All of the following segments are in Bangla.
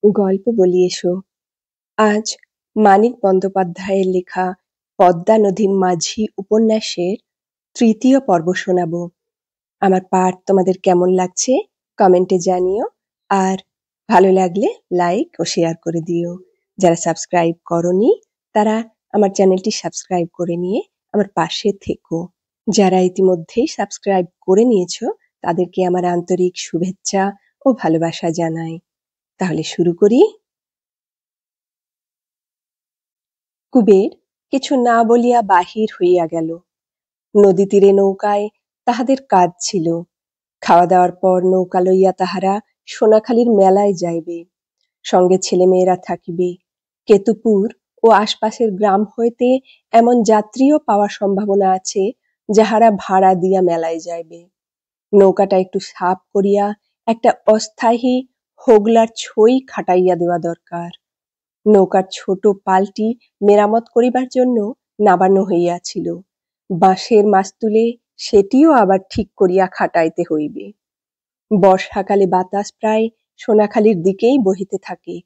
গল্প বলি এসো। আজ মানিক বন্দ্যোপাধ্যায়ের লেখা পদ্মা নদীর মাঝি উপন্যাসের তৃতীয় পর্ব শোনাবো। আমার পাঠ তোমাদের কেমন লাগছে কমেন্টে জানিও, আর ভালো লাগলে লাইক ও শেয়ার করে দিও। যারা সাবস্ক্রাইব করনি তারা আমার চ্যানেলটি সাবস্ক্রাইব করে নিয়ে আমার পাশে থেকো। যারা ইতিমধ্যেই সাবস্ক্রাইব করে নিয়েছো তাদেরকে আমার আন্তরিক শুভেচ্ছা ও ভালোবাসা জানাই। তাহলে শুরু করি। কুবের কিছু না বলিয়া বাহির হইয়া গেল। নদী তীরে নৌকায় তাহাদের কাজ ছিল। খাওয়া দাওয়ার পর নৌকা লইয়া তাহারা সোনাখালীর মেলায় যাইবে। সঙ্গে ছেলেমেয়েরা থাকিবে। কেতুপুর ও আশপাশের গ্রাম হইতে এমন যাত্রীও পাওয়ার সম্ভাবনা আছে যাহারা ভাড়া দিয়া মেলায় যাইবে। নৌকাটা একটু সাফ করিয়া একটা অস্থায়ী হোগলার ছই খাটাইয়া দেওয়া দরকার। নৌকার ছোট পালটি মেরামত করিবার জন্য নাবানো হইয়াছিল। বাঁশের মাস্তুলে সেটিও আবার ঠিক করিয়া খাটাইতে হইবে। বর্ষাকালে বাতাস প্রায় সোনাখালীর দিকেই বহিতে থাকে।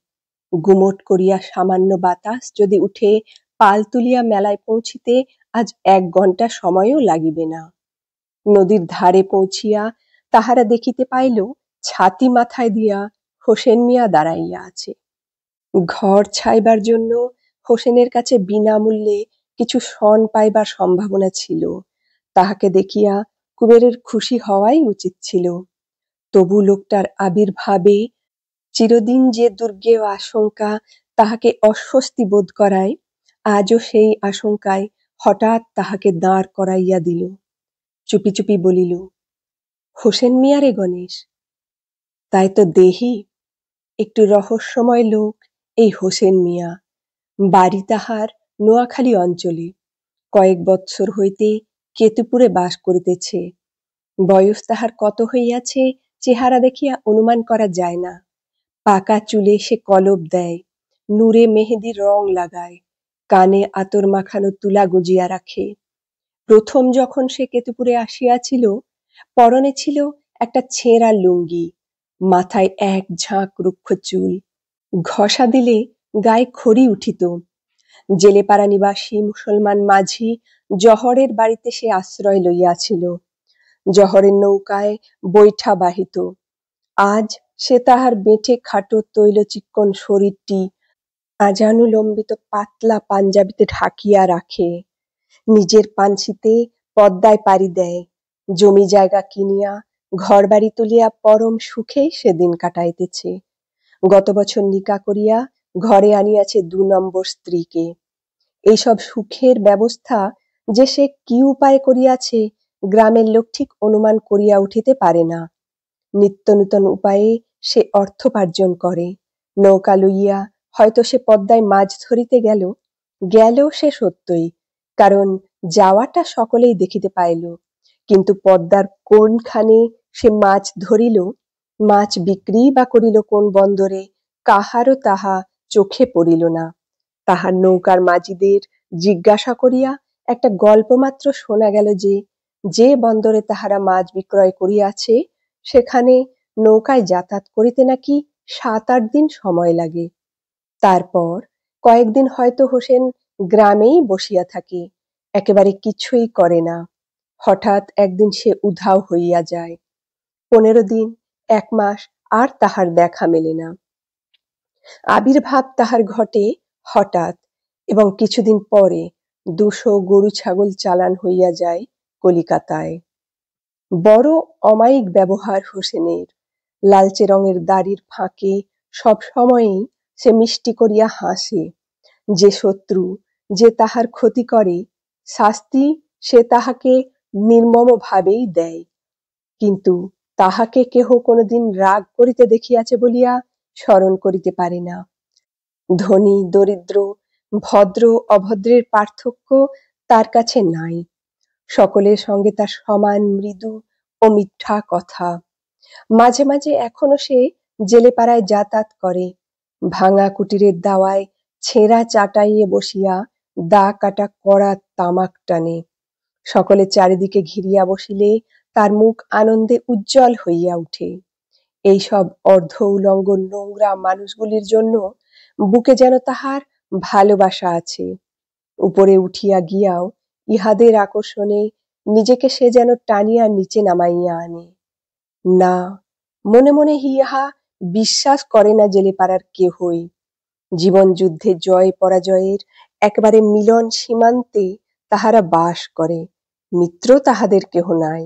গুমট করিয়া সামান্য বাতাস যদি উঠে পাল তুলিয়া মেলায় পৌঁছিতে আজ 1 ঘণ্টা সময়ও লাগিবে না। নদীর ধারে পৌঁছিয়া তাহারা দেখিতে পাইল ছাতি মাথায় দিয়া হোসেন মিয়া দাঁড়াইয়া আছে। ঘর ছাইবার জন্য হোসেনের কাছে বিনামূল্যে কিছু শন পাইবার সম্ভাবনা ছিল। তাহাকে দেখিয়া কুবেরের খুশি হওয়াই উচিত ছিল। তবু লোকটার আবির্ভাবে চিরদিন যে দুর্গেয় আশঙ্কা তাহাকে অস্বস্তি বোধ করায়, আজও সেই আশঙ্কায় হঠাৎ তাহাকে দাঁড় করাইয়া দিল। চুপি চুপি বলিল, হোসেন মিয়া রে গণেশ? তাই তো দেহি। একটু রহস্যময় লোক এই হোসেন মিয়া। বাড়ি তাহার নোয়াখালী অঞ্চলে। কয়েক বৎসর হইতে কেতুপুরে বাস করিতেছে। বয়স তাহার কত হইয়াছে চেহারা দেখিয়া অনুমান করা যায় না। পাকা চুলে সে কলপ দেয়, নূরে মেহেদির রং লাগায়, কানে আতর মাখানো তুলা গুজিয়া রাখে। প্রথম যখন সে কেতুপুরে আসিয়াছিল পরনে ছিল একটা ছেঁড়া লুঙ্গি, মাথায় এক ঝাঁক রুক্ষ চুল। ঘষা দিলে গায়ে খড়ি উঠিত। জেলেপাড়া নিবাসী মুসলমান মাঝি জহরের বাড়িতে সে আশ্রয় লইয়াছিল। জহরের নৌকায় বৈঠা বাহিত। আজ সে তাহার বেঁটে খাটো তৈলচিক্কণ শরীরটি আজানুলম্বিত পাতলা পাঞ্জাবিতে ঢাকিয়া রাখে। নিজের পাঞ্ছিতে পদ্মায় পাড়ি দেয়। জমি জায়গা কিনিয়া ঘর বাড়ি তুলিয়া পরম সুখে সে দিন কাটাইতেছে। গত বছর নিকা করিয়া ঘরে আনিয়াছে 2 নম্বর স্ত্রীকে। এইসব সুখের ব্যবস্থা যে সে কি উপায়ে করিয়াছে গ্রামের লোক ঠিক অনুমান করিয়া উঠিতে পারে না। নিত্য নূতন উপায়ে সে অর্থোপার্জন করে। নৌকা লইয়া হয়তো সে পদ্মায় মাছ ধরিতে গেল সে সত্যই, কারণ যাওয়াটা সকলেই দেখিতে পাইল। কিন্তু পদ্মার কোনখানে সে মাছ ধরিল, মাছ বিক্রি বা করিল কোন বন্দরে, কাহারও তাহা চোখে পড়িল না। তাহার নৌকার মাঝিদের জিজ্ঞাসা করিয়া একটা গল্প মাত্র শোনা গেল যে বন্দরে তাহারা মাছ বিক্রয় করিয়াছে সেখানে নৌকায় যাতায়াত করিতে নাকি 7-8 দিন সময় লাগে। তারপর কয়েকদিন হয়তো হোসেন গ্রামেই বসিয়া থাকে, একেবারে কিছুই করে না। হঠাৎ একদিন সে উধাও হইয়া যায়। 15 দিন, 1 মাস আর তাহার দেখা মেলে না। আবির্ভাব তাহার ঘটে হঠাৎ, এবং কিছুদিন পরে 200 গরু ছাগল চালান হইয়া যায় কলিকাতায়। বড় অমায়িক ব্যবহার হোসেনের। লালচে রঙের দাড়ির ফাঁকে সব সময়ই সে মিষ্টি করিয়া হাসে। যে শত্রু, যে তাহার ক্ষতি করে, শাস্তি সে তাহাকে নির্মম ভাবেই দেয়। কিন্তু তাহাকে কেহ কোনোদিন রাগ করিতে দেখিয়াছে বলিয়া স্মরণ করিতে পারে না। ধনী দরিদ্র, ভদ্র অভদ্রের পার্থক্য তার কাছে নাই। সকলের সঙ্গে তার সমান মৃদু ও মিঠা কথা। মাঝে মাঝে এখনো সে জেলেপাড়ায় যাতায়াত করে। ভাঙা কুটিরের দাওয়ায় ছেঁড়া চাটাইয়ে বসিয়া দা কাটা কড়া তামাক টানে। সকলে চারিদিকে ঘিরিয়া বসিলে তার মুখ আনন্দে উজ্জ্বল হইয়া উঠে। এইসব অর্ধ উলঙ্গ নোংরা মানুষগুলির জন্য বুকে যেন তাহার ভালোবাসা আছে। উপরে উঠিয়া গিয়াও ইহাদের আকর্ষণে নিজেকে সে যেন টানিয়া নিচে নামাইয়া আনে। না, মনে মনে ইহা বিশ্বাস করে না জেলেপাড়ার কেহই। জীবন যুদ্ধে জয় পরাজয়ের একেবারে মিলন সীমান্তে তাহারা বাস করে, মিত্র তাহাদের কেহ নাই।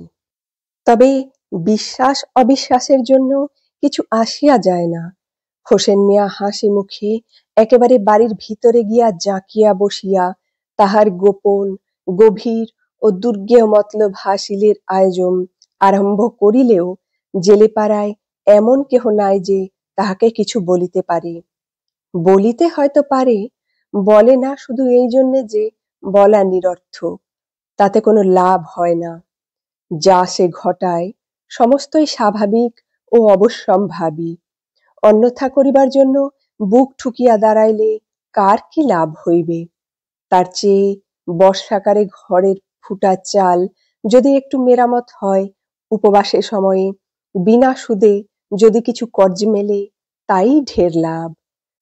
তবে বিশ্বাস অবিশ্বাসের জন্য কিছু আসিয়া যায় না। হোসেন মিয়া হাসি মুখে একেবারে বাড়ির ভিতরে গিয়া জাঁকিয়া বসিয়া তাহার গোপন গভীর ও দুর্গেয় মতলব হাসিলের আয়োজন আরম্ভ করিলেও জেলেপাড়ায় এমন কেহ নাই যে তাহাকে কিছু বলিতে পারে। বলিতে হয়তো পারে, বলে না শুধু এই জন্যে যে বলা নিরর্থক, তাতে কোনো লাভ হয় না। যা সে ঘটায় সমস্তই স্বাভাবিক ও অবশ্যম্ভাবী। অন্যথা করিবার জন্য বুক ঠুকিয়া দাঁড়াইলে কার কি লাভ হইবে? তার চেয়ে বর্ষাকারে ঘরের ফুটা চাল যদি একটু মেরামত হয়, উপবাসের সময়ে বিনা সুদে যদি কিছু কর্জ মেলে, তাই ঢের লাভ।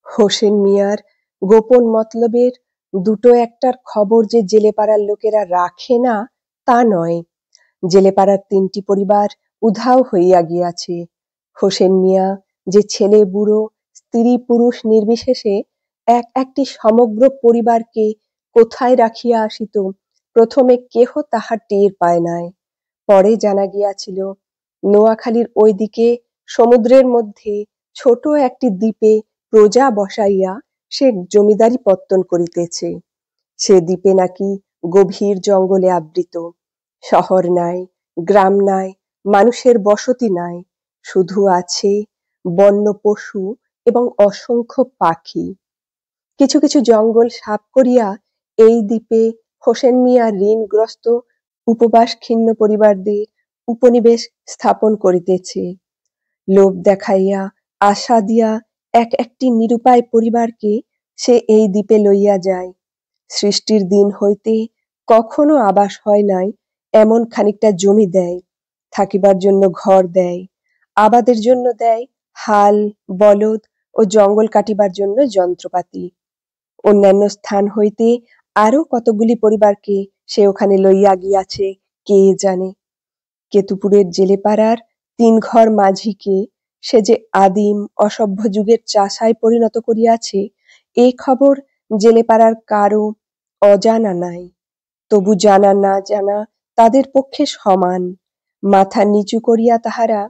হোসেন মিয়ার গোপন মতলবের দুটো একটার খবর যে জেলেপাড়ার লোকেরা রাখে না তা নয়। জেলেপাড়ার ৩টি পরিবার উধাও হইয়া গিয়াছে। হোসেন মিয়া যে ছেলে বুড়ো স্ত্রী পুরুষ নির্বিশেষে একটি সমগ্র পরিবারকে কোথায় রাখিয়া আসিত, প্রথমে কেহ তাহা টের পায় নাই। পরে জানা গিয়াছিল নোয়াখালীর ওই দিকে সমুদ্রের মধ্যে ছোট একটি দ্বীপে প্রজা বসাইয়া সে জমিদারি পত্তন করিতেছে। সে দ্বীপে নাকি গভীর জঙ্গলে আবৃত। শহর নাই, গ্রাম নাই, মানুষের বসতি নাই, শুধু আছে বন্য পশু এবং অসংখ্য পাখি। কিছু কিছু জঙ্গল সাফ করিয়া এই দ্বীপে হোসেন মিয়া ঋণগ্রস্ত উপবাস খিন্ন পরিবারদের উপনিবেশ স্থাপন করিতেছে। লোভ দেখাইয়া আশা দিয়া একটি নিরুপায় পরিবারকে সে এই দ্বীপে লইয়া যায়। সৃষ্টির দিন হইতে কখনো আবাস হয় নাই এমন খানিকটা জমি দেয়, থাকিবার জন্য ঘর দেয়, আবাদের জন্য দেয় হাল বলদ ও জঙ্গল কাটিবার জন্য যন্ত্রপাতি। অন্যান্য স্থান হইতে আরো কতগুলি পরিবারকে সে ওখানে লইয়া গিয়াছে কে জানে। কেতুপুরের জেলেপাড়ার ৩ ঘর মাঝিকে সে যে আদিম অসভ্য যুগের চাষায় পরিণত করিয়াছে, এ খবর জেলেপাড়ার কারো অজানা নাই। তবু জানা না জানা তাদের পক্ষে সমান। মাথা নিচু করিয়া তাহারা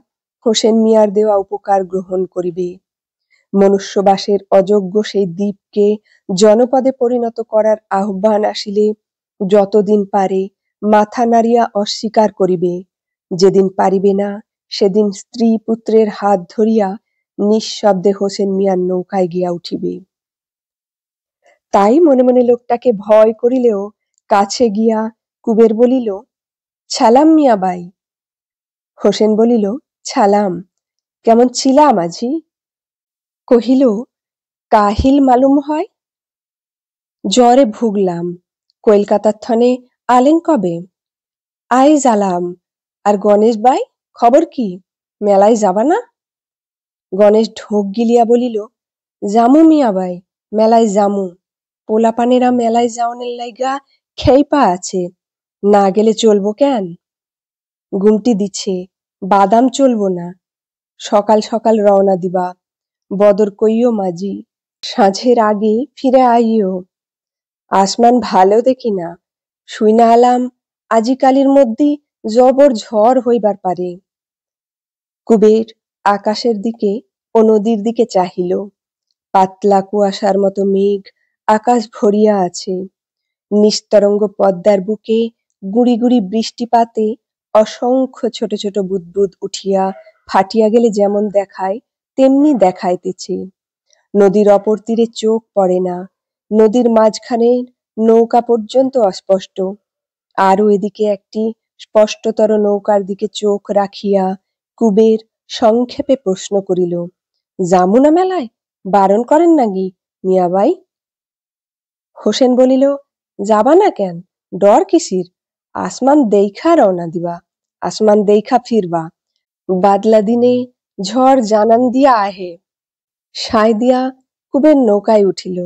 হোসেন মিয়ার দেওয়া উপকার গ্রহণ করিবে। মনুষ্যবাসের অযোগ্য সেই দ্বীপকে জনপদে পরিণত করার আহ্বান আসিলে যতদিন পারে মাথা নাড়িয়া অস্বীকার করিবে। যেদিন পারিবে না, সেদিন স্ত্রী পুত্রের হাত ধরিয়া নিঃশব্দে হোসেন মিয়ার নৌকায় গিয়া উঠিবে। তাই মনে মনে লোকটাকে ভয় করিলেও কাছে গিয়া কুবের বলিল, ছালাম মিয়া বাই। হোসেন বলিল, ছালাম। কেমন ছিলা মাঝি? কহিল, কাহিল মালুম হয়? জ্বরে ভুগলাম। কলকাতার থনে আলেন কবে? আইজ আলাম। আর গণেশ বাই, খবর কি? মেলায় যাবা না? গণেশ ঢোক গিলিয়া বলিল, জামু মিয়া বাই, মেলায় জামু। পোলাপানেরা মেলায় যাওনের লাইগা খেইপা আছে, না গেলে চলবো কেন? গুমটি দিছে, বাদাম চলবো না। সকাল সকাল রওনা দিবা। বদর কইও মাঝি, সাঁঝের আগে ফিরে আইও। আসমান ভালো দেখি না, শুইনা আলাম আজিকালির মধ্যে জবর ঝড় হইবার পারে। কুবের আকাশের দিকে ও নদীর দিকে চাহিল। পাতলা কুয়াশার মতো মেঘ আকাশ ভরিয়া আছে। নিস্তরঙ্গ পদ্মার বুকে গুড়ি গুড়ি বৃষ্টিপাতে অসংখ্য ছোট ছোট বুদবুদ উঠিয়া ফাটিয়া গেলে যেমন দেখায় তেমনি দেখাইতেছে। নদীর অপর তীরে চোখ পড়ে না, নদীর মাঝখানে নৌকা পর্যন্ত অস্পষ্ট। আরো এদিকে একটি স্পষ্টতর নৌকার দিকে চোখ রাখিয়া কুবের সংক্ষেপে প্রশ্ন করিল, যামুনা মেলায়? বারণ করেন নাকি মিয়াবাই? হোসেন বলিল, যাবা না কেন? ডর কিসির? আসমান দেইখা রওনা দিবা, আসমান দেইখা ফিরবা। বাদলা দিনে ঝড় জানান দিয়া আহে। সায় দিয়া কুবের নৌকায় উঠিল।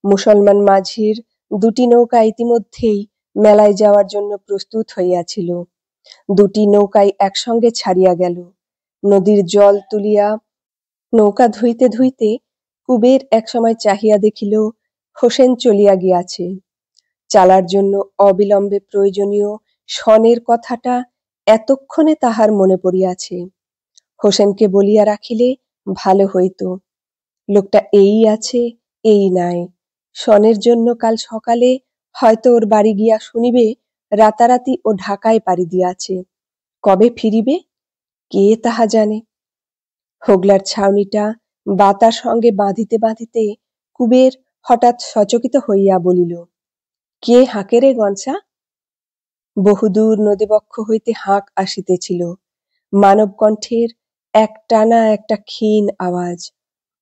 মুসলমান মাঝির দুটি নৌকা ইতিমধ্যেই মেলায় যাওয়ার জন্য প্রস্তুত হইয়াছিল। দুটি নৌকাই একসঙ্গে ছাড়িয়া গেল। নদীর জল তুলিয়া নৌকা ধুইতে ধুইতে কুবের একসময় চাহিয়া দেখিল হোসেন চলিয়া গিয়াছে। চালার জন্য অবিলম্বে প্রয়োজনীয় সনের কথাটা এতক্ষণে তাহার মনে পড়িয়াছে। হোসেনকে বলিয়া রাখিলে ভালো হইত। লোকটা এই আছে, এই নাই। সনের জন্য কাল সকালে হয়তো ওর বাড়ি গিয়া শুনিবে রাতারাতি ও ঢাকায় পাড়ি দিয়াছে। কবে ফিরিবে কে তাহা জানে। হোগলার ছাউনিটা বাতার সঙ্গে বাঁধিতে বাঁধিতে কুবের হঠাৎ সচকিত হইয়া বলিল, কে হাঁকে রে গনসা? বহুদূর নদীবক্ষ হইতে হাঁক আসিতেছিল। মানব কণ্ঠের একটানা একটা ক্ষীণ আওয়াজ।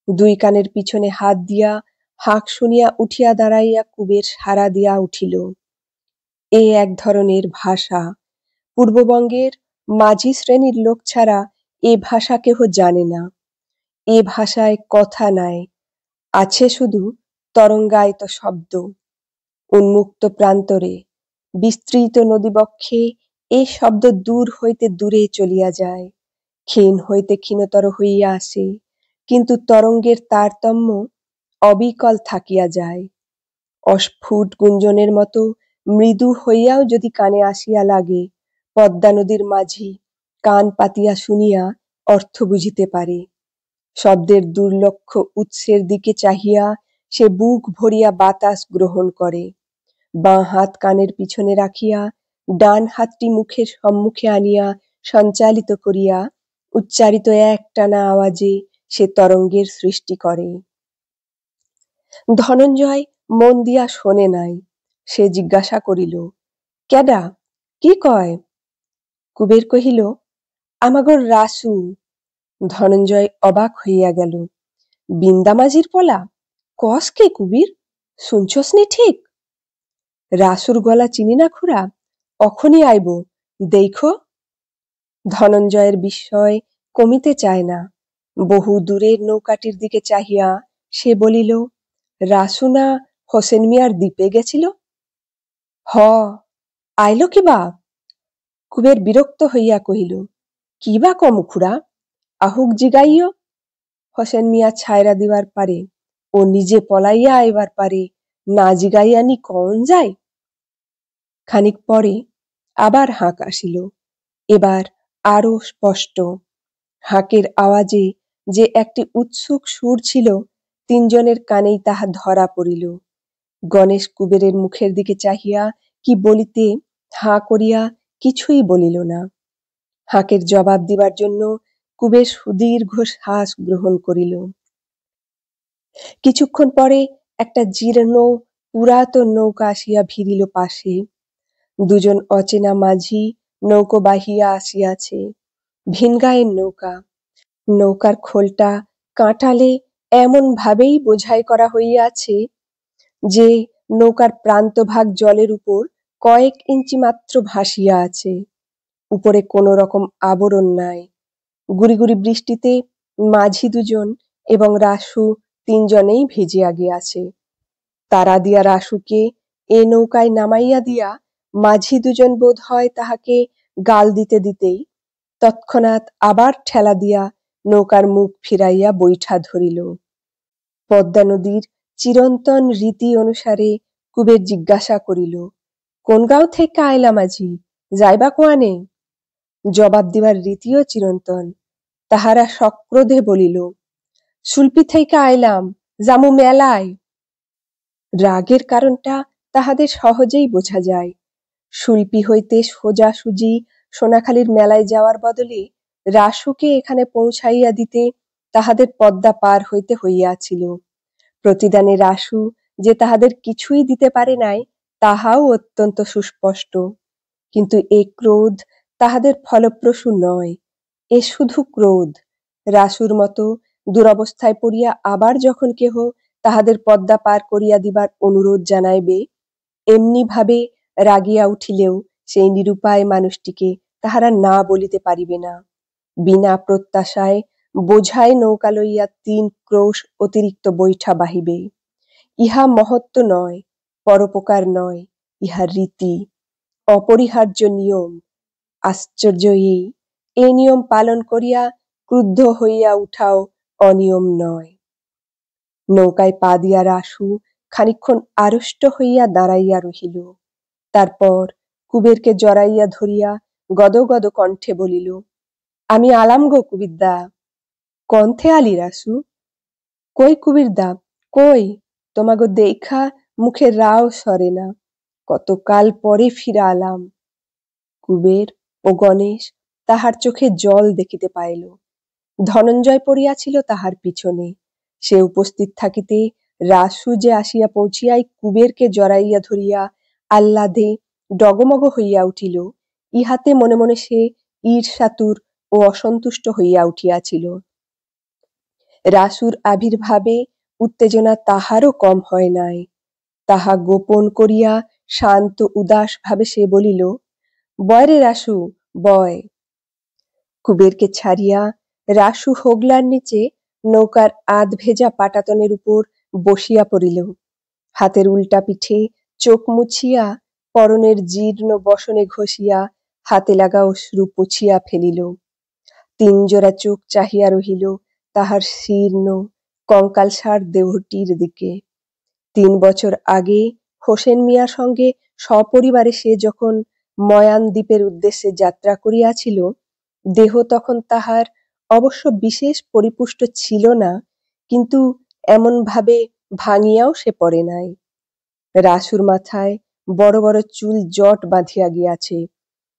দুই কানের পিছনে হাত দিয়া হাঁক শুনিয়া উঠিয়া দাঁড়াইয়া কুবের সাড়া দিয়া উঠিল। এ এক ধরনের ভাষা। পূর্ববঙ্গের মাঝি শ্রেণীর লোক ছাড়া এ ভাষা কেহ জানে না। এ ভাষায় কথা নাই, আছে শুধু তরঙ্গায়িত শব্দ। উন্মুক্ত প্রান্তরে বিস্তৃত নদীবক্ষে এ শব্দ দূর হইতে দূরে চলিয়া যায়, ক্ষীণ হইতে ক্ষীণতর হইয়া আসে, কিন্তু তরঙ্গের তারতম্য অবিকল থাকিয়া যায়। অস্ফুট গুঞ্জনের মতো মৃদু হইয়াও যদি কানে আসিয়া লাগে, পদ্মা নদীর মাঝি কান পাতিয়া শুনিয়া অর্থ বুঝিতে পারে। শব্দের দুর্লক্ষ উৎসের দিকে চাহিয়া সে বুক ভরিয়া বাতাস গ্রহণ করে। বাঁ হাত কানের পিছনে রাখিয়া ডান হাতটি মুখের সম্মুখে আনিয়া সঞ্চালিত করিয়া উচ্চারিত একটানা আওয়াজে সে তরঙ্গের সৃষ্টি করে। ধনঞ্জয় মন দিয়া শোনে নাই। সে জিজ্ঞাসা করিল, কেডা, কি কয়? কুবের কহিল, আমাগর রাসু। ধনঞ্জয় অবাক হইয়া গেল। বিন্দামাঝির পোলা? কস কে কুবির? শুনছস নি ঠিক? রাসুর গলা চিনি না খুড়া, অখনই আইব, দেইখো। ধনঞ্জয়ের বিস্ময় কমিতে চায় না। বহু দূরের নৌকাটির দিকে চাহিয়া সে বলিল, রাসু না হোসেন মিয়ার দ্বীপে গেছিল? হ, আইলো কি বা? কুবের বিরক্ত হইয়া কহিল, কি বা কমু খুড়া, আহুক জিগাইও। হোসেন মিয়া ছায়রা দিবার পারে, ও নিজে পলাইয়া আইবার পারে, না জিগাইয়া নি কন যায়? খানিক পরে আবার হাঁক আসিল, এবার আরো স্পষ্ট। হাঁকের আওয়াজে যে একটি উৎসুক সুর ছিল, তিনজনের কানেই তাহা ধরা পড়িল। গণেশ কুবেরের মুখের দিকে চাহিয়া কি বলিতে হাঁ করিয়া কিছুই বলিল না। হাঁকের জবাব দিবার জন্য কুবের সুদীর্ঘ শ্বাস গ্রহণ করিল। কিছুক্ষণ পরে একটা জীর্ণ পুরাতন নৌকা আসিয়া ভিড়িল পাশে। দুজন অচেনা মাঝি নৌকো বাহিয়া আসিয়াছে। ভিনগাঁয়ের নৌকা। নৌকার খোলটা কাঁটালে এমন ভাবেই বোঝাই করা হইয়াছে যে নৌকার প্রান্তভাগ জলের উপর কয়েক ইঞ্চি মাত্র ভাসিয়া আছে। উপরে কোনো রকম আবরণ নাই। গুড়ি গুড়ি বৃষ্টিতে মাঝি দুজন এবং রাসু তিনজনেই ভিজিয়া গিয়াছে। তারা দিয়া রাসুকে এ নৌকায় নামাইয়া দিয়া মাঝি দুজন বোধ হয় তাহাকে গাল দিতে দিতেই তৎক্ষণাৎ আবার ঠেলা দিয়া নৌকার মুখ ফিরাইয়া বৈঠা ধরিল। পদ্মা নদীর চিরন্তন রীতি অনুসারে কুবের জিজ্ঞাসা করিল, কোন গাঁও থেকে আইলা মাঝি, যাইবা কোয়ানে? জবাব দিবার রীতিও চিরন্তন। তাহারা সক্রোধে বলিল, সুলপি থেকে আইলাম, জামু মেলায়। রাগের কারণটা তাহাদের সহজেই বোঝা যায়। সুলপি হইতে সোজাসুজি সোনাখালীর মেলায় যাওয়ার বদলে রাসুকে এখানে পৌঁছাইয়া দিতে তাহাদের পদ্মা পার হইতে হইয়াছিল। প্রতিদানে রাসু যে তাহাদের কিছুই দিতে পারে নাই, তাহাও অত্যন্ত সুস্পষ্ট। কিন্তু এ ক্রোধ তাহাদের ফলপ্রসূ নয়। এ শুধু ক্রোধ। রাসুর মতো দুরবস্থায় পড়িয়া আবার যখন কেহ তাহাদের পদ্মা পার করিয়া দিবার অনুরোধ জানাইবে, এমনি ভাবে রাগিয়া উঠিলেও সেই নিরুপায় মানুষটিকে তাহারা না বলিতে পারিবে না। বিনা প্রত্যাশায় বোঝাই নৌকা লইয়া ৩ ক্রোশ অতিরিক্ত বৈঠা বাহিবে। ইহা মহত্ব নয়, পরোপকার নয়, ইহা রীতি, অপরিহার্য নিয়ম। আশ্চর্য এই নিয়ম পালন করিয়া ক্রুদ্ধ হইয়া উঠাও অনিয়ম নয়। নৌকায় পা দিয়া রাসু খানিকক্ষণ আড়ষ্ট হইয়া দাঁড়াইয়া রহিল। তারপর কুবেরকে জড়াইয়া ধরিয়া গদগদ কণ্ঠে বলিল, আমি আলাম গো কুবিরদা। কণ্ঠে আলি রাসু? কই কুবিরদা, কই? তোমাগো দেইখা মুখে রাও সরে না, কতকাল পরে ফিরা আলাম। কুবের ও গণেশ তাহার চোখে জল দেখিতে পাইল। ধনঞ্জয় পড়িয়াছিল তাহার পিছনে। সে উপস্থিত থাকিতে রাসু যে আসিয়া পৌঁছিয়াই কুবেরকে জড়াইয়া ধরিয়া আহ্লাদে ডগমগ হইয়া উঠিল, ইহাতে মনে মনে সে ঈর্ষাতুর ও অসন্তুষ্ট হইয়া উঠিয়াছিল। রাসুর আবির্ভাবে উত্তেজনা তাহারও কম হয় নাই। তাহা গোপন করিয়া শান্ত উদাস ভাবে সে বলিল, বয় রে রাসু, বয়। কুবেরকে ছাড়িয়া রাসু হোগলার নিচে নৌকার আধ ভেজা পাটাতনের উপর বসিয়া পড়িল। হাতের উল্টা পিঠে চোখ মুছিয়া পরনের জীর্ণ বসনে ঘষিয়া হাতে লাগা অশ্রু পুছিয়া ফেলিল। ৩ জোড়া চোখ চাহিয়া রহিল তাহার শীর্ণ কঙ্কালসার দেহটির দিকে। ৩ বছর আগে হোসেন মিয়ার সঙ্গে সপরিবারে সে যখন ময়ান দ্বীপের উদ্দেশ্যে যাত্রা করিয়াছিল, দেহ তখন তাহার অবশ্য বিশেষ পরিপুষ্ট ছিল না, কিন্তু এমন ভাবে ভাঙিয়াও সে পড়ে নাই। রাসুর মাথায় বড় বড় চুল জট বাঁধিয়া গিয়াছে,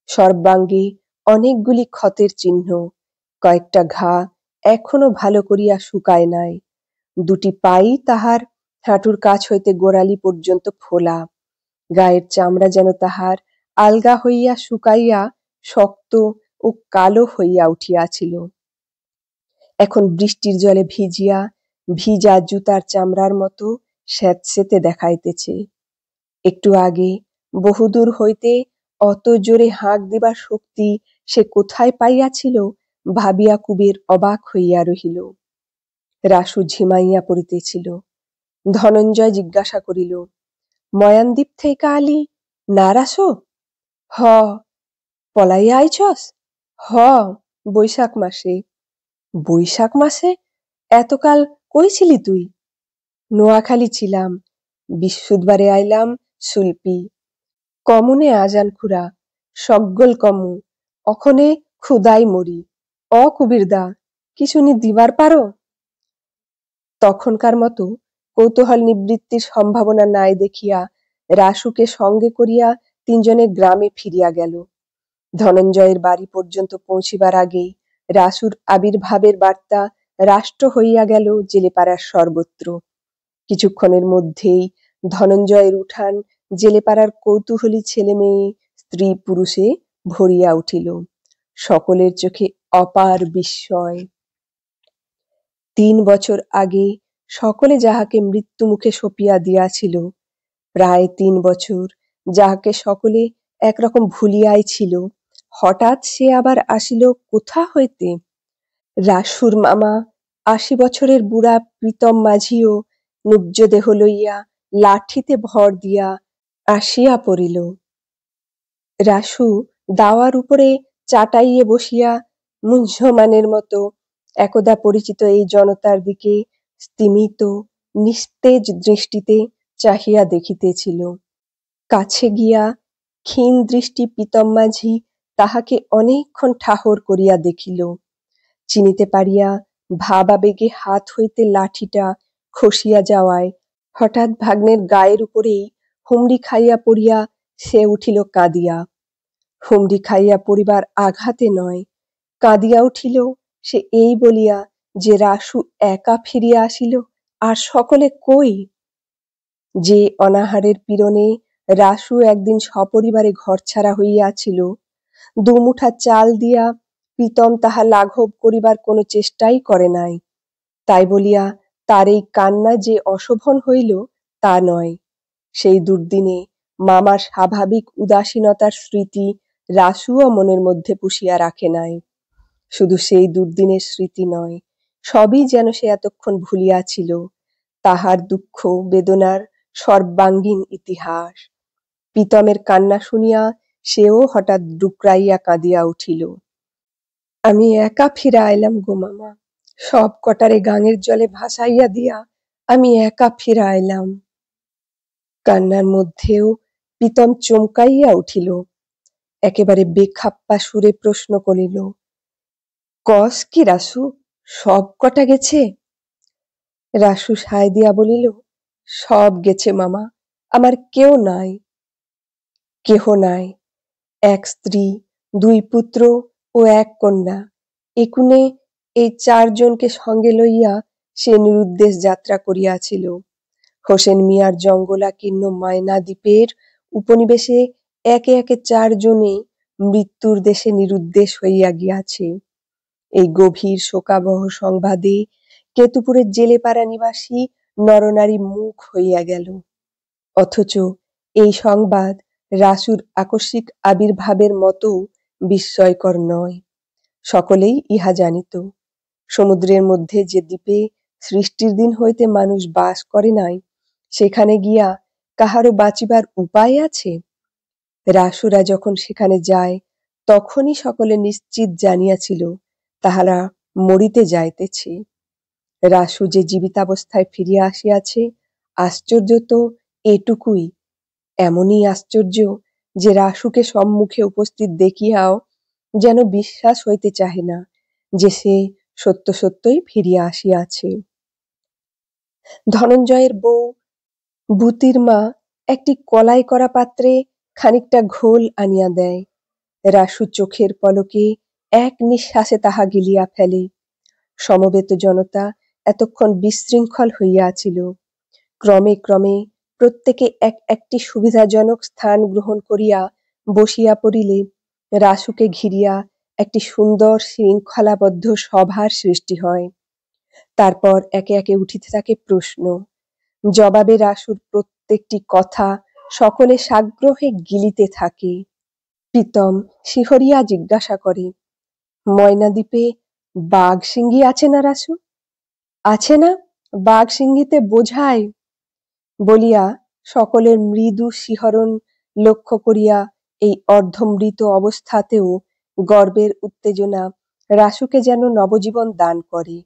সর্বাঙ্গে অনেকগুলি ক্ষতের চিহ্ন, কয়েকটা ঘা এখনো ভালো করিয়া শুকায় নাই। ২টি পাই তাহার হাঁটুর কাছ হইতে গোড়ালি পর্যন্ত ফোলা। গায়ের চামড়া যেন তাহার আলগা হইয়া শুকাইয়া শক্ত ও কালো হইয়া উঠিয়াছিল। এখন বৃষ্টির জলে ভিজিয়া ভিজা জুতার চামড়ার মতো স্যাঁতসেঁতে দেখাইতেছে। একটু আগে বহুদূর হইতে অত জোরে হাঁক দিবার শক্তি সে কোথায় পাইয়াছিল ভাবিয়া কুবের অবাক হইয়া রহিল। রাসু ঝিমাইয়া পড়িতেছিল। ধনঞ্জয় জিজ্ঞাসা করিল, ময়ানদ্বীপ থেকে আলি না রাসো? হ। পলাইয়া আইছস? হ, বৈশাখ মাসে। বৈশাখ মাসে? এতকাল কই ছিলি তুই? নোয়াখালী ছিলাম, বিশুদ্ধবারে আইলাম সুলপি। কমুনে আজান খুরা, সগ্গল কমু, অখনে ক্ষুদাই মরি। কুবিরদা, কিছুনি দিবার পারো? তখনকার মতো কৌতূহল নিবৃত্তির সম্ভাবনা নাই দেখিয়া রাসুকে সঙ্গে করিয়া ৩ জনে গ্রামে ফিরিয়া গেল। ধনঞ্জয়ের বাড়ি পর্যন্ত পৌঁছিবার আগেই রাসুর আবির্ভাবের বার্তা রাষ্ট্র হইয়া গেল জেলেপাড়ার সর্বত্র। কিছুক্ষণের মধ্যেই ধনঞ্জয়ের উঠান জেলেপাড়ার কৌতূহলী ছেলে মেয়ে স্ত্রী পুরুষে ভরিয়া উঠিল। সকলের চোখে অপার বিস্ময়। ৩ বছর আগে সকলে যাহাকে মৃত্যু মুখে সঁপিয়া দিয়াছিল, প্রায় ৩ বছর যাহাকে সকলে একরকম ভুলিয়াই ছিল, হঠাৎ সে আবার আসিল কোথা হইতে? রাসুর মামা ৮০ বছরের বুড়া প্রীতম মাঝিও নুব্জ দেহ লইয়া লাঠিতে ভর দিয়া আসিয়া পড়িল। রাসু দাওয়ার উপরে চাটাইয়ে বসিয়া মুহ্যমানের মতো একদা পরিচিত এই জনতার দিকে স্তিমিত নিস্তেজ দৃষ্টিতে চাহিয়া দেখিতেছিল। কাছে গিয়া ক্ষীণ দৃষ্টি প্রীতম মাঝি তাহাকে অনেকক্ষণ ঠাহর করিয়া দেখিল। চিনিতে পারিয়া ভাবাবেগে হাত হইতে লাঠিটা খসিয়া যাওয়ায় হঠাৎ ভাগ্নের গায়ের উপরেই হুমড়ি খাইয়া পড়িয়া সে উঠিল কাঁদিয়া। হুমড়ি খাইয়া পড়িবার আঘাতে নয়, কাঁদিয়া উঠিল সে এই বলিয়া যে রাসু একা ফিরিয়া আসিল, আর সকলে কই? যে অনাহারের পীড়নে রাসু একদিন সপরিবারে ঘরছাড়া হইয়াছিল, ২ মুঠা চাল দিয়া প্রীতম তাহা লাঘব করিবার কোনো চেষ্টাই করে নাই। তাই বলিয়া তার এই কান্না যে অশোভন হইল তা নয়। সেই দুর্দিনে মামার স্বাভাবিক উদাসীনতার স্মৃতি রাসুও মনের মধ্যে পুষিয়া রাখে নাই। শুধু সেই দুর্দিনের স্মৃতি নয়, সবই যেন সে এতক্ষণ ভুলিয়াছিল, তাহার দুঃখ বেদনার সর্বাঙ্গীন ইতিহাস। প্রীতমের কান্না শুনিয়া সেও হঠাৎ ডুকরাইয়া কাঁদিয়া উঠিল। আমি একা ফিরা আইলাম গো মামা, সব কটারে গাঙের জলে ভাসাইয়া দিয়া আমি একা ফিরা আইলাম। কান্নার মধ্যেও প্রীতম চমকাইয়া উঠিল, একেবারে বেখাপ্পা সুরে প্রশ্ন করিল, কস কি রাসু, সব কটা গেছে? রাসু সায় দিয়া বলিল, সব গেছে মামা, আমার কেউ নাই। কেহ নাই, এক স্ত্রী, দুই পুত্র ও এক কন্যা, একুনে এই 4 জনকে সঙ্গে লইয়া সে নিরুদ্দেশ যাত্রা করিয়াছিল। হোসেন মিয়ার জঙ্গলাকীর্ণ মায়না দ্বীপের উপনিবেশে একে একে 4 জনে মৃত্যুর দেশে নিরুদ্দেশ হইয়া গিয়াছে। এই গভীর শোকাবহ সংবাদে কেতুপুরের জেলেপাড়া নিবাসী নরনারী মুখ হইয়া গেল। অথচ এই সংবাদ রাসুর আকস্মিক আবির্ভাবের মতো বিস্ময়কর নয়। সকলেই ইহা জানিত, সমুদ্রের মধ্যে যে দ্বীপে সৃষ্টির দিন হইতে মানুষ বাস করে নাই, সেখানে গিয়া কাহারও বাঁচিবার উপায় আছে? রাসুরা যখন সেখানে যায়, তখনই সকলে নিশ্চিত জানিয়াছিল তাহারা মরিতে যাইতেছে। রাসু যে জীবিতাবস্থায় ফিরিয়া আসিয়াছে, আশ্চর্য তো এটুকুই। এমনই আশ্চর্য যে রাসুকে সম্মুখে উপস্থিত দেখিয়াও যেন বিশ্বাস হইতে চাহে না যে সে সত্য সত্যই ফিরিয়া আসিয়াছে। ধনঞ্জয়ের বউ ভূতির মা একটি কলাই করা পাত্রে খানিকটা ঘোল আনিয়া দেয়। রাসু চোখের পলকে এক নিঃশ্বাসে তাহা গিলিয়া ফেলে। সমবেত জনতা এতক্ষণ বিশৃঙ্খল হইয়াছিল, ক্রমে ক্রমে প্রত্যেকে এক একটি সুবিধাজনক স্থান গ্রহণ করিয়া বসিয়া পড়িলে রাসুকে ঘিরিয়া একটি সুন্দর শৃঙ্খলাবদ্ধ সভার সৃষ্টি হয়। তারপর একে একে উঠিতে থাকে প্রশ্ন, জবাবে রাসুর প্রত্যেকটি কথা সকলে সাগ্রহে গিলিতে থাকে। প্রীতম শিহরিয়া জিজ্ঞাসা করে, ময়নাদ্বীপে বাঘ সিংহী আছে না রাসু? আছে না, বাঘ সিংহীতে বোঝায় বলিয়া সকলের মৃদু শিহরণ লক্ষ্য করিয়া এই অর্ধমৃত অবস্থাতেও গর্বের উত্তেজনা রাসুকে যেন নবজীবন দান করে।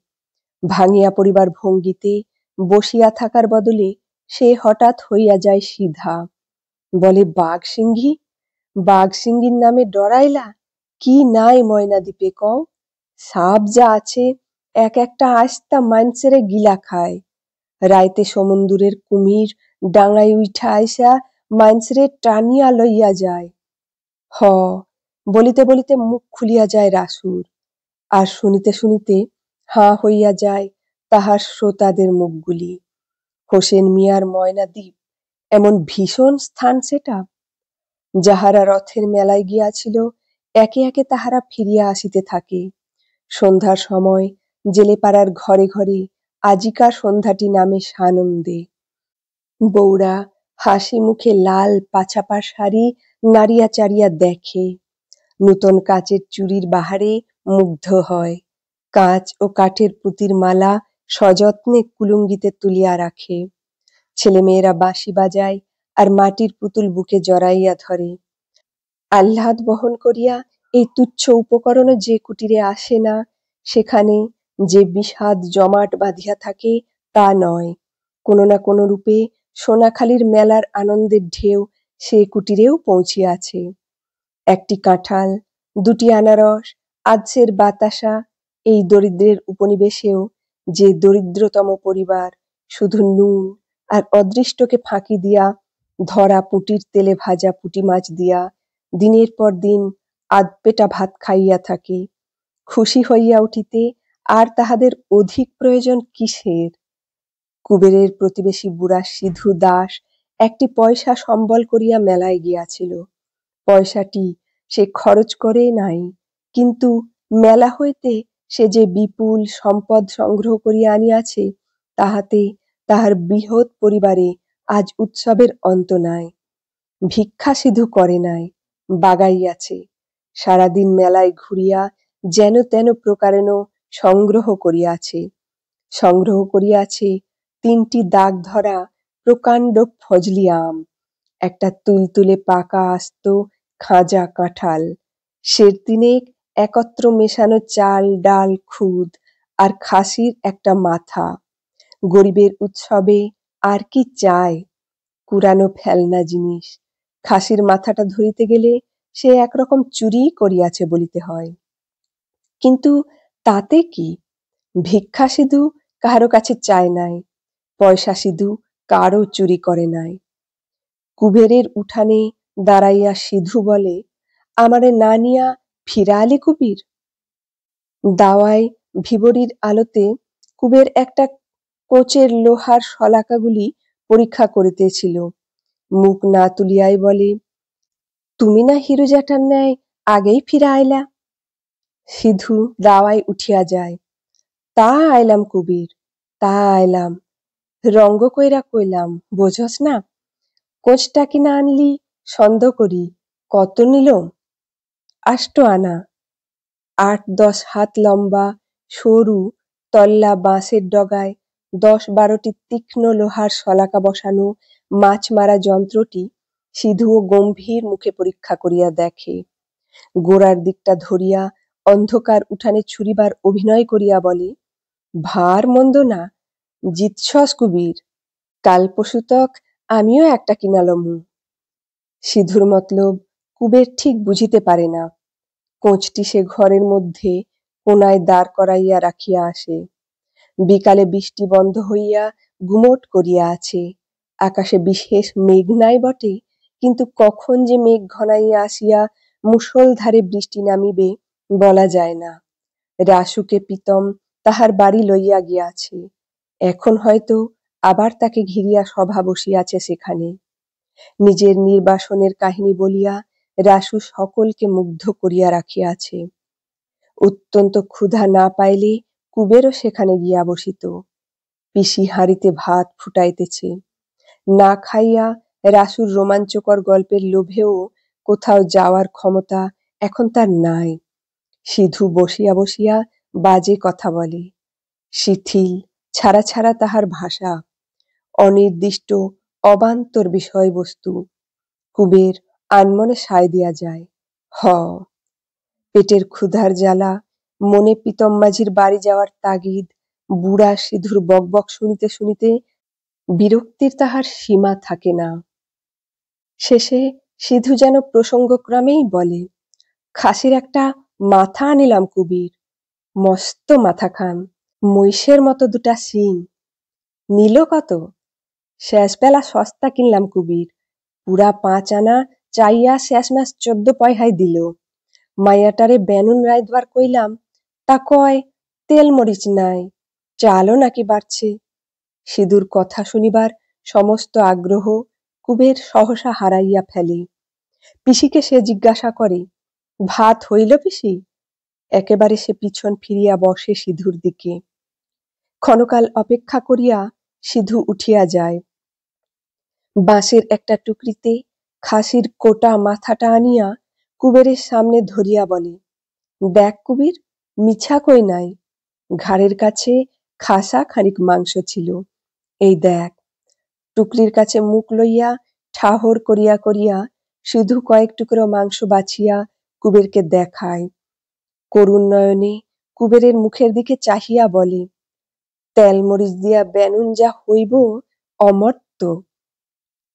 ভাঙিয়া পড়িবার ভঙ্গিতে বসিয়া থাকার বদলে সে হঠাৎ হইয়া যায় সিধা, বলে, বাঘ সিংহী? বাঘ সিংহীর নামে ডরাইলা? কি নাই ময়নাদ্বীপে কও? সাপ যা আছে এক একটা আস্তা মানসেরে গিলা খায়। রাইতে সমুন্দরের কুমির ডাঙায় উঠা আইসা মানসেরে টানিয়া লইয়া যায়। হ, বলিতে বলিতে মুখ খুলিয়া যায় রাসুর, আর শুনিতে শুনিতে হাঁ হইয়া যায় তাহার শ্রোতাদের মুখগুলি। হোসেন মিয়ার ময়নাদ্বীপ এমন ভীষণ স্থান সেটা। যাহারা রথের মেলায় গিয়াছিল, একে একে তাহারা ফিরিয়া আসিতে থাকে। সন্ধ্যার সময় জেলেপাড়ার ঘরে ঘরে আজিকার সন্ধ্যাটি নামে সানন্দে। বউরা হাসি মুখে লাল পাছাপা শাড়ি নাড়িয়া চাড়িয়া দেখে, নূতন কাচের চুড়ির বাহারে মুগ্ধ হয়, কাঁচ ও কাঠের পুঁতির মালা সযত্নে কুলুঙ্গিতে তুলিয়া রাখে। ছেলেমেয়েরা বাঁশি বাজায় আর মাটির পুতুল বুকে জড়াইয়া ধরে। আহ্লাদ বহন করিয়া এই তুচ্ছ উপকরণও যে কুটিরে আসে না, সেখানে যে বিষাদ জমাট বাঁধিয়া থাকে তা নয়। কোনো না কোনো রূপে সোনাখালির মেলার আনন্দের ঢেউ সে কুটিরেও পৌঁছিয়াছে। একটি কাঁঠাল, 2টি আনারস, আধসের বাতাসা, এই দরিদ্রের উপনিবেশেও যে দরিদ্রতম পরিবার শুধু নুন আর অদৃষ্টকে ফাঁকি দিয়া ধরা পুঁটির তেলে ভাজা পুঁটি মাছ দিয়া দিনের পর দিন আধপেটা ভাত খাইয়া থাকে, খুশি হইয়া উঠিতে আর তাহাদের অধিক প্রয়োজন কিসের? কুবেরের প্রতিবেশী বুড়া সিধু দাস একটি পয়সা সম্বল করিয়া মেলায় গিয়াছিল। পয়সাটি সে খরচ করে নাই, কিন্তু মেলা হইতে সে যে বিপুল সম্পদ সংগ্রহ করিয়া আনিয়াছে, তাহাতে তাহার বৃহৎ পরিবারে আজ উৎসবের অন্ত নাই। ভিক্ষা সিধু করে নাই, বাগাইয়াছে। সারাদিন মেলায় ঘুরিয়া যেন তেন প্রকারেণ সংগ্রহ করিয়াছে 3টি দাগ ধরা প্রকাণ্ড ফজলি আম, একটা তুলতুলে পাকা আস্ত খাঁজা কাঁঠাল, সের তিনেক একত্র মেশানো চাল ডাল খুদ আর খাসির একটা মাথা। গরিবের উৎসবে আর কি চায়? কুরানো ফেলনা জিনিস। খাসির মাথাটা ধরিতে গেলে সে একরকম চুরিই করিয়াছে বলিতে হয়। কিন্তু তাতে কি? ভিক্ষা সিধু কাহারো কাছে চায় নাই, পয়সা সিধু কারও চুরি করে নাই। কুবেরের উঠানে দাঁড়াইয়া সিধু বলে, আমারে না নিয়া ফিরা আলি কুবির? দাওয়ায় ভিবরির আলোতে কুবের একটা কোচের লোহার শলাকাগুলি পরীক্ষা করিতেছিল। মুখ না তুলিয়াই বলে, তুমি না হিরু জ্যাঠার ন্যায় আগেই ফিরা আইলা? সিধু দাওয়ায় উঠিয়া যায়। তা আইলাম কুবির, তা আইলাম। রঙ্গ কইরা কইলাম, বোঝস না? কোচটা কিনা আনলি সন্দেহ করি, কত নিল? 8 আনা। 8-10 হাত লম্বা সরু তল্লা বাঁশের ডগায় 10-12টি তীক্ষ্ণ লোহার শলাকা বসানো মাছ মারা যন্ত্রটি সিধুও গম্ভীর মুখে পরীক্ষা করিয়া দেখে। গোড়ার দিকটা ধরিয়া অন্ধকার উঠানে ছুরিবার অভিনয় করিয়া বলে, ভার মন্দ না, জিতছস কুবির, কাল পশুতক আমিও একটা কিনালমু। সিধুর মতলব কুবের ঠিক বুঝিতে পারে না। কোঁচটি সে ঘরের মধ্যে কোনায় দাঁড় করাইয়া রাখিয়া আসে। বিকালে বৃষ্টি বন্ধ হইয়া গুমোট করিয়া আছে। আকাশে বিশেষ মেঘ নাই বটে, কিন্তু কখন যে মেঘ ঘনাইয়া আসিয়া মুষলধারে বৃষ্টি নামিবে বলা যায় না। রাসুকে প্রীতম তাহার বাড়ি লইয়া গিয়াছে। এখন হয়তো আবার তাকে ঘিরিয়া সভা বসিয়াছে সেখানে। নিজের নির্বাসনের কাহিনী বলিয়া রাসু সকলকে মুগ্ধ করিয়া রাখিয়াছে। অত্যন্ত ক্ষুধা না পাইলে কুবেরও সেখানে গিয়া বসিত। পিসি হাঁড়িতে ভাত ফুটাইতেছে। না খাইয়া রাসুর রোমাঞ্চকর গল্পের লোভেও কোথাও যাওয়ার ক্ষমতা এখন তার নাই। সিধু বসিয়া বসিয়া বাজে কথা বলে। শিথিল ছাড়া ছাড়া তাহার ভাষা। অনির্দিষ্ট অবান্তর বিষয়বস্তু। কুবের আনমনে সায় দিয়া যায়। পেটের ক্ষুধার জ্বালা, মনে প্রীতম মাঝির বাড়ি যাওয়ার তাগিদ, বুড়া সিধুর বকবক শুনিতে শুনিতে বিরক্তির তাহার সীমা থাকে না। শেষে সিধু যেন প্রসঙ্গক্রমেই বলে, খাসির একটা মাথা আনিলাম কুবির, মস্ত মাথা খান, মহিষের মতো 2টা শিং। নিল কত? শেষবেলা সস্তা কিনলাম কুবির, পুরা 5 আনা চাইয়া শেষমেশ 14 পয়সায় দিল। মাইয়াটারে বেনুন রাইদবার কইলাম, তা কয় তেল মরিচ নাই, চালও নাকি বাড়ছে। সিধুর কথা শুনিবার সমস্ত আগ্রহ কুবের সহসা হারাইয়া ফেলে। পিসিকে সে জিজ্ঞাসা করে, ভাত হইল পিসি? একেবারে সে পিছন ফিরিয়া বসে সিধুর দিকে। ক্ষণকাল অপেক্ষা করিয়া সিধু উঠিয়া যায়। বাঁশের একটা টুকরিতে খাসির কোটা মাথাটা আনিয়া কুবেরের সামনে ধরিয়া বলে, দেখ কুবির, মিছা কই নাই, ঘাড়ের কাছে খাসা খানিক মাংস ছিল, এই দেখ। টুকরির কাছে মুখ লইয়া ঠাহর করিয়া করিয়া শুধু কয়েক টুকরো মাংস বাছিয়া কুবেরকে দেখায়। করুণ নয়নে কুবেরের মুখের দিকে চাহিয়া বলে, তেল মরিচ দিয়া বেনুন যা হইব অমর্ত্য।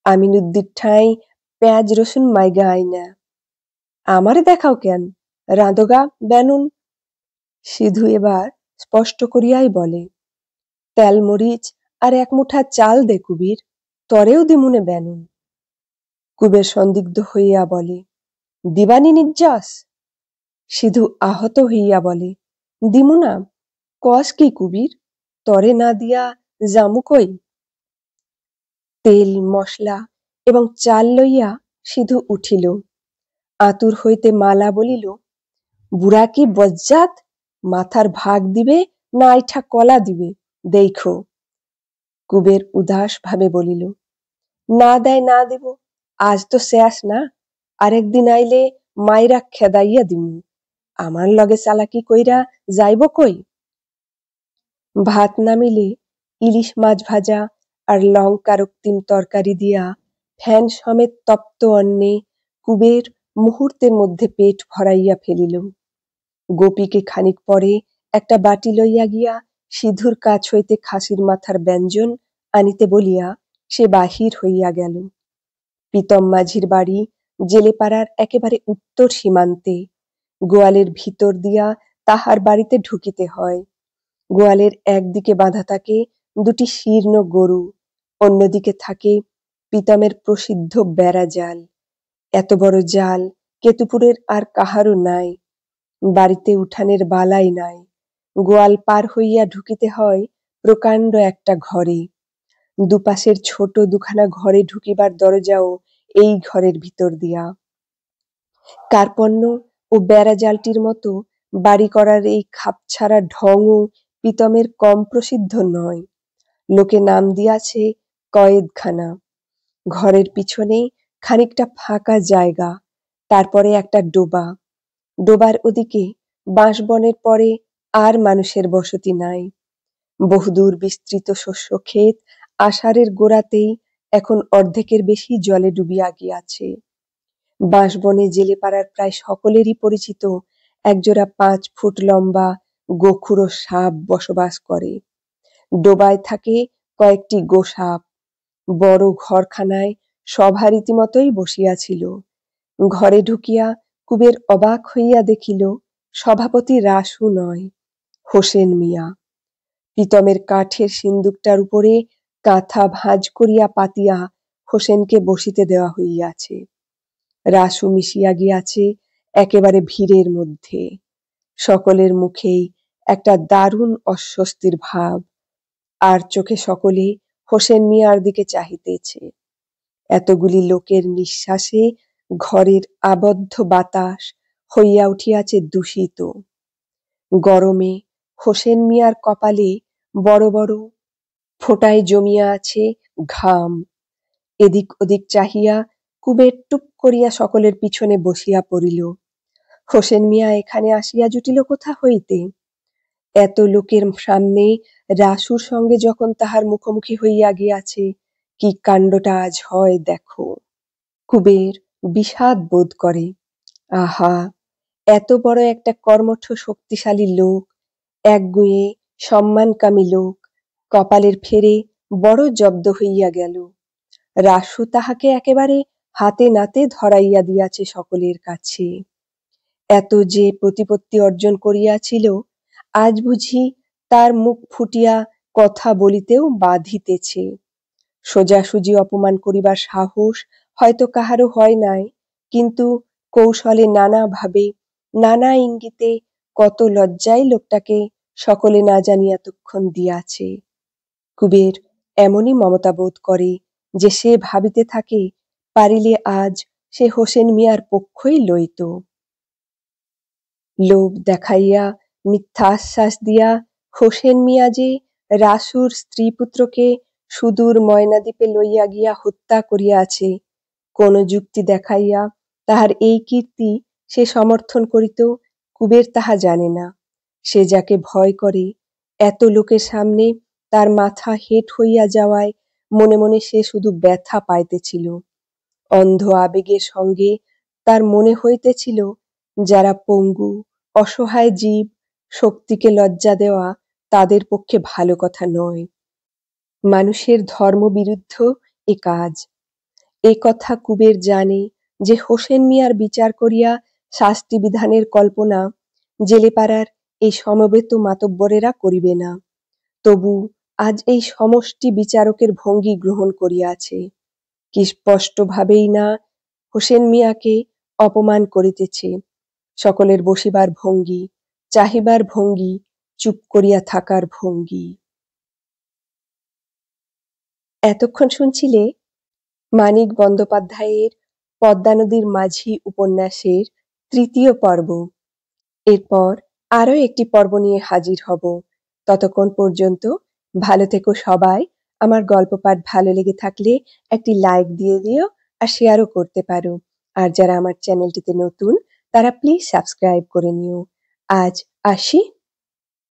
আমিনুদ্দির ঠাঁই পেঁয়াজ রসুন মাইগা আইনা। আমারে দেখাও কেন, রাঁধোগা বেনুন। সিধু এবার স্পষ্ট করিয়াই বলে, তেল মরিচ আর 1 মুঠা চাল দে কুবির, তরেও দিমুনে বেনুন। কুবের সন্দিগ্ধ হইয়া বলে, দিবানি নির্যস? সিধু আহত হইয়া বলে, দিমু না, কস কি কুবির, তরে না দিয়া জামু কই? তেল মশলা এবং চাল লইয়া সিধু উঠিল। আতুর হইতে মালা বলিল, বুড়া কি বজ্জাত, মাথার ভাগ দিবে না আইঠা কলা দিবে, দেইখো। কুবের উদাস ভাবে বলিল, না দেয় না দিব, আজ তো শেষ না, আরেকদিন আইলে মাইরা খেদাইয়া দিমু, আমার লগে চালাকি কইরা যাইব কই? ভাত নামিলে ইলিশ মাছ ভাজা আর লঙ্কা রক্তিম তরকারি দিয়া ফ্যান সমেত তপ্ত অন্নে কুবের মুহূর্তের মধ্যে পেট ভরাইয়া ফেলিল। গোপীকে খানিক পরে একটা বাটি লইয়া গিয়া সিধুর কাছ হইতে খাসির মাথার ব্যঞ্জন আনিতে বলিয়া সে বাহির হইয়া গেল। প্রীতম মাঝির বাড়ি জেলেপাড়ার একেবারে উত্তর সীমান্তে। গোয়ালের ভিতর দিয়া তাহার বাড়িতে ঢুকিতে হয়। গোয়ালের একদিকে বাঁধা থাকে দুটি শীর্ণ গরু, অন্যদিকে থাকে প্রীতমের প্রসিদ্ধ বেড়া জাল। এত বড় জাল কেতুপুরের আর কাহারও নাই। বাড়িতে উঠানের বালাই নাই। গোয়াল পার হইয়া ঢুকিতে হয় প্রকাণ্ড একটা ঘরে। দুপাশের ছোট দুখানা ঘরে ঢুকিবার দরজাও এই ঘরের ভিতর দিয়া। কার্পণ্য ও বেড়া জালটির মতো বাড়ি করার এই খাপছাড়া ঢংও প্রীতমের কম প্রসিদ্ধ নয়। লোকে নাম দিয়াছে কয়েদখানা। ঘরের পিছনে খানিকটা ফাঁকা জায়গা, তারপরে একটা ডোবা। ডোবার ওদিকে বাঁশবনের পরে আর মানুষের বসতি নাই। বহুদূর বিস্তৃত শস্য ক্ষেত আষাঢ়ের গোড়াতেই এখন অর্ধেকের বেশি জলে ডুবিয়া গিয়াছে। বাঁশবনে জেলেপাড়ার প্রায় সকলেরই পরিচিত একজোড়া 5 ফুট লম্বা গোখুরো সাপ বসবাস করে। ডোবায় থাকে কয়েকটি গোসাপ। বড় ঘরখানায় সভা রীতিমতোই বসিয়াছিল। ঘরে ঢুকিয়া কুবের অবাক হইয়া দেখিল সভাপতি রাসু নয়, হোসেন মিয়া। প্রীতমের কাঠের সিন্দুকটার উপরে কাঁথা ভাঁজ করিয়া পাতিয়া হোসেনকে বসিতে দেওয়া হইয়াছে। রাসু মিশিয়া গিয়াছে একেবারে ভিড়ের মধ্যে। সকলের মুখেই একটা দারুণ অস্বস্তির ভাব। আর চোখে সকলে হোসেন মিয়ার দিকে চাহিতেছে। এতগুলি লোকের নিঃশ্বাসে ঘরের আবদ্ধ বাতাস হইয়া উঠিয়াছে দূষিত। গরমে হোসেন মিয়ার কপালে বড় বড় ফোঁটায় জমিয়া আছে ঘাম। এদিক ওদিক চাহিয়া কুবের টুপ করিয়া সকলের পিছনে বসিয়া পড়িল। হোসেন মিয়া এখানে আসিয়া জুটিল কোথা হইতে? এত লোকের সামনে রাসুর সঙ্গে যখন তাহার মুখোমুখি হইয়া গিয়াছে, কি কাণ্ডটা আজ হয় দেখো। কুবের বিষাদ বোধ করে। আহা, এত বড় একটা কর্মঠ শক্তিশালী লোক, একগুঁয়ে সম্মানকামী লোক, কপালের ফেরে বড় জব্দ হইয়া গেল। রাসু তাহাকে একেবারে হাতে নাতে ধরাইয়া দিয়াছে সকলের কাছে। এত যে প্রতিপত্তি অর্জন করিয়াছিল, আজ বুঝি তার মুখ ফুটিয়া কথা বলিতেও বাধিতেছে। সোজাসুজি অপমান করিবার সাহস হয়তো কাহারও হয় নাই, কিন্তু কৌশলে নানাভাবে নানা ইঙ্গিতে কত লজ্জায় লোকটাকে সকলে না জানি এতক্ষণ দিয়াছে। কুবের এমনই মমতা বোধ করে যে সে ভাবিতে থাকে পারিলে আজ সে হোসেন মিয়ার পক্ষই লইত। লোভ দেখাইয়া মিথ্যা আশ্বাস দিয়া হোসেন মিয়া যে রাসুর স্ত্রী পুত্রকে সুদূর ময়নাদ্বীপে লইয়া গিয়া হত্যা করিয়াছে, কোন যুক্তি দেখাইয়া তাহার এই কীর্তি সে সমর্থন করিত, কুবের তাহা জানে না। সে যাকে ভয় করে, এত লোকের সামনে তার মাথা হেঁট হইয়া যাওয়ায় মনে মনে সে শুধু ব্যথা পাইতেছিল। অন্ধ আবেগের সঙ্গে তার মনে হইতেছিল, যারা পঙ্গু অসহায় জীব, শক্তিকে লজ্জা দেওয়া তাদের পক্ষে ভালো কথা নয়। মানুষের ধর্মবিরুদ্ধ এ কাজ। এ কথা কুবের জানে যে হোসেন মিয়ার বিচার করিয়া শাস্তি বিধানের কল্পনা জেলেপাড়ার এই সমবেত মাতব্বরেরা করিবে না। তবু আজ এই সমষ্টি বিচারকের ভঙ্গি গ্রহণ করিয়াছে। কি স্পষ্টভাবেই না হোসেন মিয়াকে অপমান করিতেছে। সকলের বসিবার ভঙ্গি, চাহিবার ভঙ্গি, চুপ করিয়া থাকার ভঙ্গি। এতক্ষণ শুনছিলে মানিক বন্দ্যোপাধ্যায়ের পদ্মা নদীর মাঝি উপন্যাসের ৩য় পর্ব। এরপর আরো একটি পর্ব নিয়ে হাজির হব। ততক্ষণ পর্যন্ত ভালো থেকো সবাই। আমার গল্প পাঠ ভালো লেগে থাকলে একটি লাইক দিয়ে দিও আর শেয়ারও করতে পারো। আর যারা আমার চ্যানেলটিতে নতুন, তারা প্লিজ সাবস্ক্রাইব করে নিও। আজ আসি।